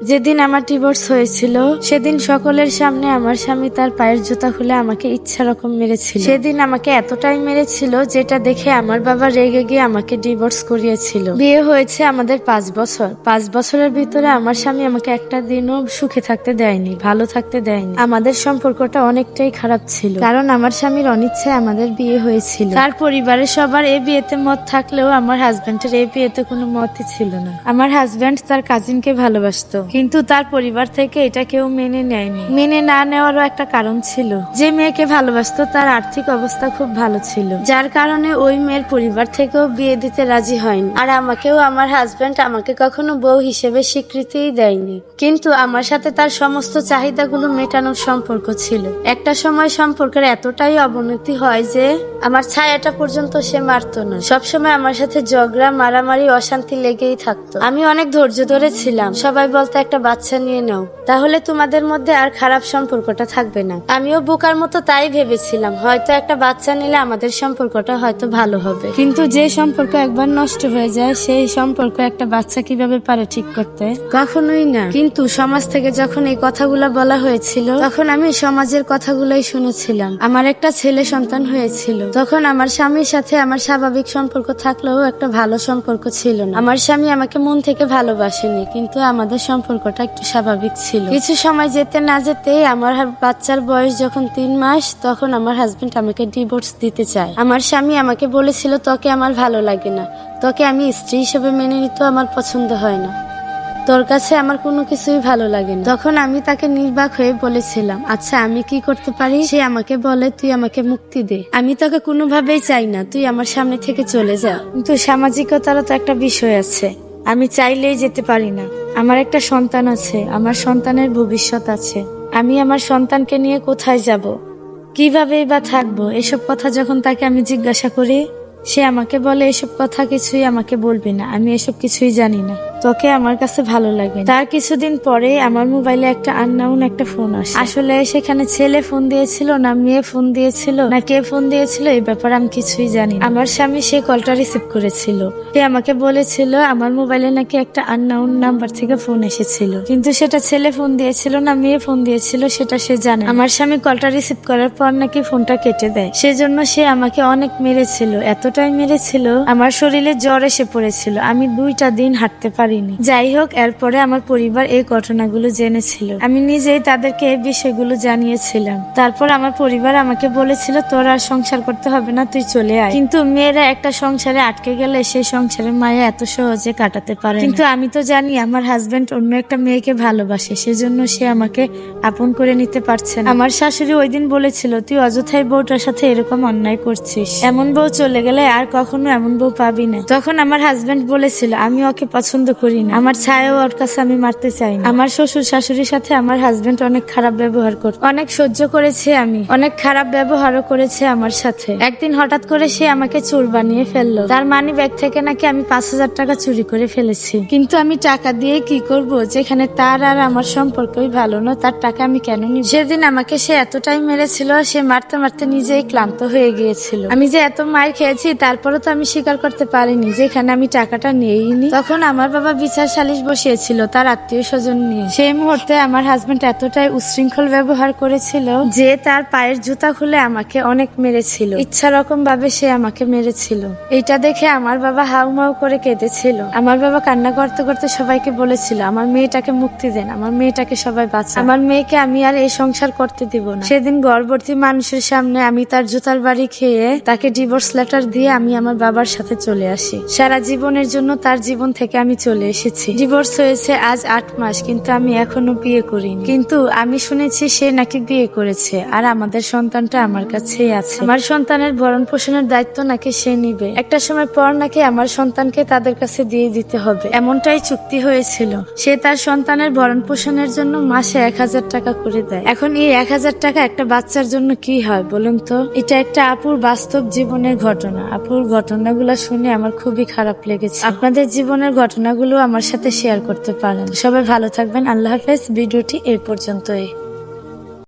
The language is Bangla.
যেদিন আমার ডিভোর্স হয়েছিল সেদিন সকলের সামনে আমার স্বামী তার পায়ের জুতা খুলে আমাকে ইচ্ছা রকম মেরেছিল। সেদিন আমাকে এতটাই মেরেছিল যেটা দেখে আমার বাবা রেগে গিয়ে আমাকে ডিভোর্স করিয়েছিল। বিয়ে হয়েছে আমাদের 5 বছর। 5 বছরের ভিতরে আমার স্বামী আমাকে একটা দিনও সুখে থাকতে দেয়নি, ভালো থাকতে দেয়নি। আমাদের সম্পর্কটা অনেকটাই খারাপ ছিল, কারণ আমার স্বামীর অনিচ্ছায় আমাদের বিয়ে হয়েছিল। তার পরিবারের সবার এই বিয়েতে মত থাকলেও আমার হাজবেন্ডের এই বিয়েতে কোনো মতই ছিল না। আমার হাজবেন্ড তার কাজিনকে ভালোবাসতো, কিন্তু তার পরিবার থেকে এটা কেউ মেনে নেয়নি। মেনে না নেওয়ারও একটা কারণ ছিল। যে মেয়েকে ভালোবাসতো তার আর্থিক অবস্থা খুব ভালো ছিল, যার কারণে ওই মেয়ের পরিবার থেকেও বিয়ে দিতে রাজি হয়নি। আর আমাকেও আমার হাজবেন্ড আমাকে কখনো বউ হিসেবে স্বীকৃতিই দেয়নি। কিন্তু আমার সাথে তার সমস্ত চাহিদাগুলো মেটানোর সম্পর্ক ছিল। একটা সময় সম্পর্কের এতটাই অবনতি হয় যে আমার ছায়াটা পর্যন্ত সে মারতো না। সবসময় আমার সাথে ঝগড়া, মারামারি, অশান্তি লেগেই থাকতো। আমি অনেক ধৈর্য ধরেছিলাম। সবাই বলতো একটা বাচ্চা নিয়ে নাও, তাহলে তোমাদের মধ্যে আর খারাপ সম্পর্কটা থাকবে না। আমিও বোকার মতো তাই ভেবেছিলাম, হয়তো একটা বাচ্চা নিলে আমাদের সম্পর্কটা হয়তো ভালো হবে। কিন্তু যে সম্পর্ক একবার নষ্ট হয়ে যায় সেই সম্পর্ক একটা বাচ্চা কিভাবে পারে ঠিক করতে? কখনোই না। কিন্তু সমাজ থেকে যখন এই কথাগুলো বলা হয়েছিল তখন আমি সমাজের কথাগুলোই শুনেছিলাম। আমার একটা ছেলে সন্তান হয়েছিল, তখন আমার স্বামীর সাথে আমার স্বাভাবিক সম্পর্ক থাকলেও একটা ভালো সম্পর্ক ছিল না। আমার স্বামী আমাকে মন থেকে ভালোবাসেনি, কিন্তু আমাদের সম্পর্কটা একটু স্বাভাবিক ছিল। কিছু সময় যেতে না যেতেই আমার বাচ্চার বয়স যখন 3 মাস, তখন আমার হাজবেন্ড আমাকে ডিভোর্স দিতে চায়। আমার স্বামী আমাকে বলেছিল, তোকে আমার ভালো লাগে না, তোকে আমি স্ত্রী হিসেবে মেনে নিতে আমার পছন্দ হয় না, তোর কাছে আমার কোনো কিছুই ভালো লাগে না। তখন আমি তাকে নির্বাক হয়ে বলেছিলাম, আচ্ছা আমি কি করতে পারি? সে আমাকে বলে, তুই আমাকে মুক্তি দে, আমি তোকে কোনোভাবেই চাই না, তুই আমার সামনে থেকে চলে যা। কিন্তু সামাজিকতারও তো একটা বিষয় আছে, আমি চাইলেই যেতে পারি না। আমার একটা সন্তান আছে, আমার সন্তানের ভবিষ্যৎ আছে। আমি আমার সন্তানকে নিয়ে কোথায় যাব, কিভাবেই বা থাকবো? এসব কথা যখন তাকে আমি জিজ্ঞাসা করি, সে আমাকে বলে, এসব কথা কিছুই আমাকে বলবি না, আমি এসব কিছুই জানি না, তোকে আমার কাছে ভালো লাগে। তার কিছুদিন পরে আমার মোবাইলে একটা আননোন একটা ফোন আসে। আসলে সেখানে ছেলে ফোন দিয়েছিল না মেয়ে ফোন দিয়েছিল না কে ফোন দিয়েছিল এই ব্যাপারে আমি কিছুই জানি না। আমার স্বামী সে কলটা রিসিভ করেছিল। সে আমাকে বলেছিল আমার মোবাইলে নাকি একটা আননোন নাম্বার থেকে ফোন এসেছিল, কিন্তু সেটা ছেলে ফোন দিয়েছিল না মেয়ে ফোন দিয়েছিল সেটা সে জানে। আমার স্বামী কলটা রিসিভ করার পর নাকি ফোনটা কেটে দেয়। সেজন্য সে আমাকে অনেক মেরেছিল, এতটাই মেরেছিল আমার শরীরে জ্বর এসে পড়েছিল, আমি 2টা দিন হাঁটতে পারি। যাই হোক, এরপরে আমার পরিবার এই ঘটনাগুলো জেনেছিল। আমি নিজেই তাদেরকে এই বিষয়গুলো জানিয়েছিলাম। তারপর আমার পরিবার আমাকে বলেছিল, তোর আর সংসার করতে হবে না, তুই চলে আয়। কিন্তু মেয়েরা একটা সংসারে আটকে গেলে সেই সংসারের মায়া এত সহজে কাটাতে পারে। কিন্তু আমি তো জানি আমার হাজবেন্ড অন্য একটা মেয়েকে ভালোবাসে, সেজন্য সে আমাকে আপন করে নিতে পারছে না। আমার শাশুড়ি ওই দিন বলেছিল, তুই অযথাই বউটার সাথে এরকম অন্যায় করছিস, এমন বউ চলে গেলে আর কখনো এমন বউ পাবি না। তখন আমার হাজবেন্ড বলেছিল, আমি ওকে পছন্দ করি না, আমার ছায়াও ওর কাছে আমি মারতে চাই না। আমার শ্বশুর শাশুড়ির সাথে আমার হাজবেন্ড অনেক খারাপ ব্যবহার করত, অনেক সহ্য করেছে, আমি অনেক খারাপ ব্যবহারও করেছে আমার সাথে। একদিন হঠাৎ করে সে আমাকে চোর বানিয়ে ফেললো। তার মানি ব্যাগ থেকে নাকি আমি 5000 টাকা চুরি করে ফেলেছি। কিন্তু আমি টাকা দিয়ে কি করব, যেখানে তার আর আমার সম্পর্কই ভালো না, তার টাকা আমি কেন নিব? সেদিন আমাকে সে এতটাই মেরেছিল, সে মারতে মারতে নিজেই ক্লান্ত হয়ে গিয়েছিল। আমি যে এত মার খেয়েছি তারপরও তো আমি স্বীকার করতে পারিনি যেখানে আমি টাকাটা নিইনি। তখন আমার বাবা বিচার সালিশ বসিয়েছিল তার আত্মীয় স্বজন নিয়ে। সেই মুহূর্তে আমার হাজবেন্ড এতটাই উচ্ছৃঙ্খল ব্যবহার করেছিল যে তার পায়ের জুতা খুলে আমাকে অনেক মেরেছিল, ইচ্ছা রকম ভাবে সে আমাকে মেরেছিল। এটা দেখে আমার বাবা হাউমাউ করে কেঁদেছিল। আমার বাবা কান্না করতে করতে সবাইকে বলেছিল, আমার মেয়েটাকে মুক্তি দেন, আমার মেয়েটাকে সবাই বাঁচান, আমার মেয়েকে আমি আর এই সংসার করতে দিব না। সেদিন গর্ভবতী মানুষের সামনে আমি তার জুতার বাড়ি খেয়ে তাকে ডিভোর্স লেটার দিয়ে আমি আমার বাবার সাথে চলে আসি। সারা জীবনের জন্য তার জীবন থেকে আমি চলে এসেছি। ডিভোর্স হয়েছে আজ 8 মাস, কিন্তু আমি এখনো বিয়ে করিনি। কিন্তু আমি শুনেছি সে নাকি বিয়ে করেছে, আর আমাদের সন্তানটা আমার কাছেই আছে। আমার সন্তানের ভরণ পোষণের দায়িত্ব নাকি সে নিবে। একটা সময় পর নাকি আমার সন্তানকে তাদের কাছে দিয়ে দিতে হবে, এমনটাই চুক্তি হয়েছিল। সে তার সন্তানের ভরণ পোষণের জন্য মাসে 1000 টাকা করে দেয়। এখন এই 1000 টাকা একটা বাচ্চার জন্য কি হয় বলুন তো? এটা একটা আপুর বাস্তব জীবনের ঘটনা। আপুর ঘটনাগুলো শুনে আমার খুবই খারাপ লেগেছে। আপনাদের জীবনের ঘটনাগুলো আমার সাথে শেয়ার করতে পারেন। সবাই ভালো থাকবেন। আল্লাহ হাফেজ। ভিডিওটি এই পর্যন্তই।